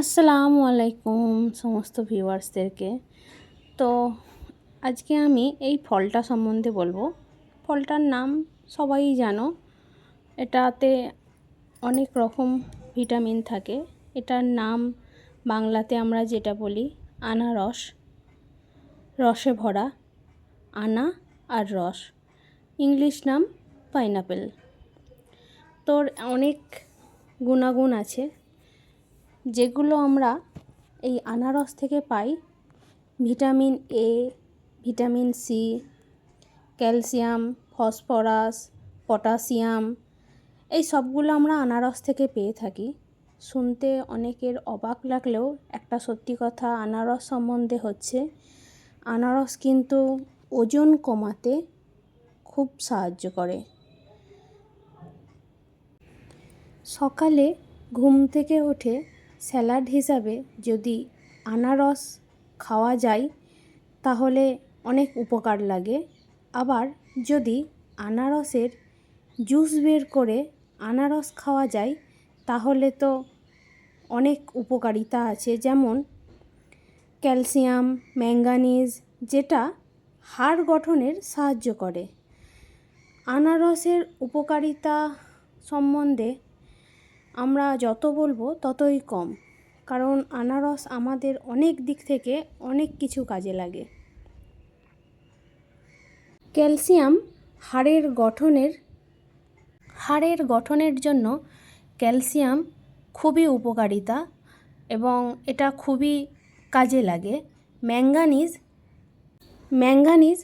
আসসালামু আলাইকুম সমস্ত ভিউয়ার্সদেরকে। তো আজকে আমি এই ফলটা সম্বন্ধে বলবো। ফলটার নাম সবাই জানো। এটাতে অনেক রকম ভিটামিন থাকে। এটার নাম বাংলাতে আমরা যেটা বলি আনারস, রসে ভরা, আনা আর রস। ইংলিশ নাম পাইনাপেল। তোর অনেক গুণাগুণ আছে যেগুলো আমরা এই আনারস থেকে পাই। Vitamin A, vitamin C, calcium, phosphorus, potassium, এই সবগুলো আমরা আনারস থেকে পেয়ে থাকি। শুনতে অনেকের অবাক লাগলেও একটা সত্যি কথা আনারস সম্বন্ধে হচ্ছে, আনারস কিন্তু ওজন কমাতে খুব সাহায্য করে। সকালে ঘুম থেকে উঠে স্যালাড হিসাবে যদি আনারস খাওয়া যায় তাহলে অনেক উপকার লাগে। আবার যদি আনারসের জুস বের করে আনারস খাওয়া যায় তাহলে তো অনেক উপকারিতা আছে, যেমন ক্যালসিয়াম, ম্যাঙ্গানিজ, যেটা হাড় গঠনের সাহায্য করে। আনারসের উপকারিতা সম্বন্ধে আমরা যত বলবো ততই কম, কারণ আনারস আমাদের অনেক দিক থেকে অনেক কিছু কাজে লাগে। ক্যালসিয়াম হাড়ের গঠনের জন্য ক্যালসিয়াম খুবই উপকারিতা এবং এটা খুবই কাজে লাগে। ম্যাঙ্গানিজ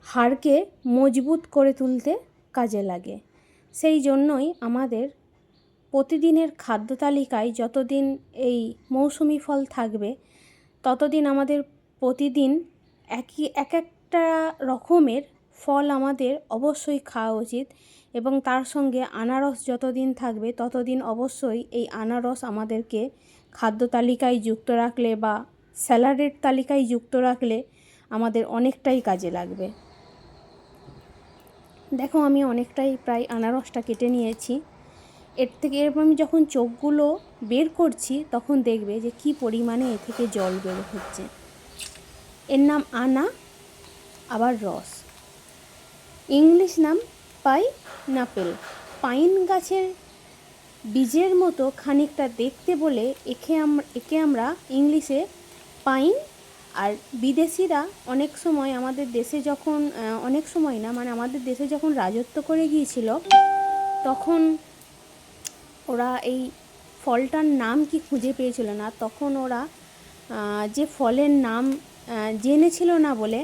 হাড়কে মজবুত করে তুলতে কাজে লাগে। সেই জন্যই আমাদের প্রতিদিনের খাদ্য তালিকায় যতদিন এই মৌসুমি ফল থাকবে ততদিন আমাদের প্রতিদিন এক একটা রকমের ফল আমাদের অবশ্যই খাওয়া উচিত, এবং তার সঙ্গে আনারস যতদিন থাকবে ততদিন অবশ্যই এই আনারস আমাদেরকে খাদ্য তালিকায় যুক্ত রাখলে বা স্যালাডের তালিকায় যুক্ত রাখলে আমাদের অনেকটাই কাজে লাগবে। দেখো আমি অনেকটাই প্রায় আনারসটা কেটে নিয়েছি। এরপর আমি যখন চোখগুলো বের করছি তখন দেখবে যে কি পরিমাণে এ থেকে জল বের হচ্ছে। এর নাম আনা, আবার রস। ইংলিশ নাম পাইনাপেল। পাইন গাছের বীজের মতো খানিকটা দেখতে বলে একে আমরা ইংলিশে পাইন। আর বিদেশিরা অনেক সময় আমাদের দেশে যখন আমাদের দেশে যখন রাজত্ব করে গিয়েছিল তখন ওরা এই ফলটার নাম কি খুঁজে পেয়েছিল না, তখন ওরা যে ফলের নাম জেনেছিল না বলে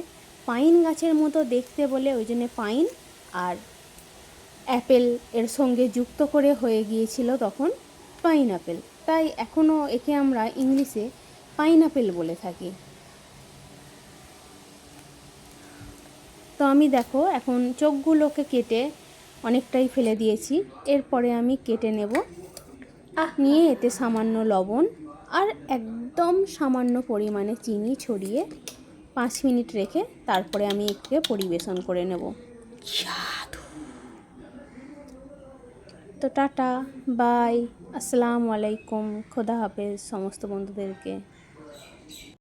পাইন গাছের মতো দেখতে বলে ওই জন্য পাইন আর অ্যাপেল এর সঙ্গে যুক্ত করে হয়ে গিয়েছিল তখন পাইনাপেল। তাই এখনও একে আমরা ইংলিশে পাইনাপেল বলে থাকি। তো আমি দেখো এখন চোখগুলোকে কেটে অনেকটাই ফেলে দিয়েছি। এরপরে আমি কেটে নেব, নিয়ে এতে সামান্য লবণ আর একদম সামান্য পরিমাণে চিনি ছড়িয়ে 5 মিনিট রেখে তারপরে আমি একে পরিবেশন করে নেব। তো টাটা, বাই, আসসালামু আলাইকুম, খোদা হাফেজ সমস্ত বন্ধুদেরকে।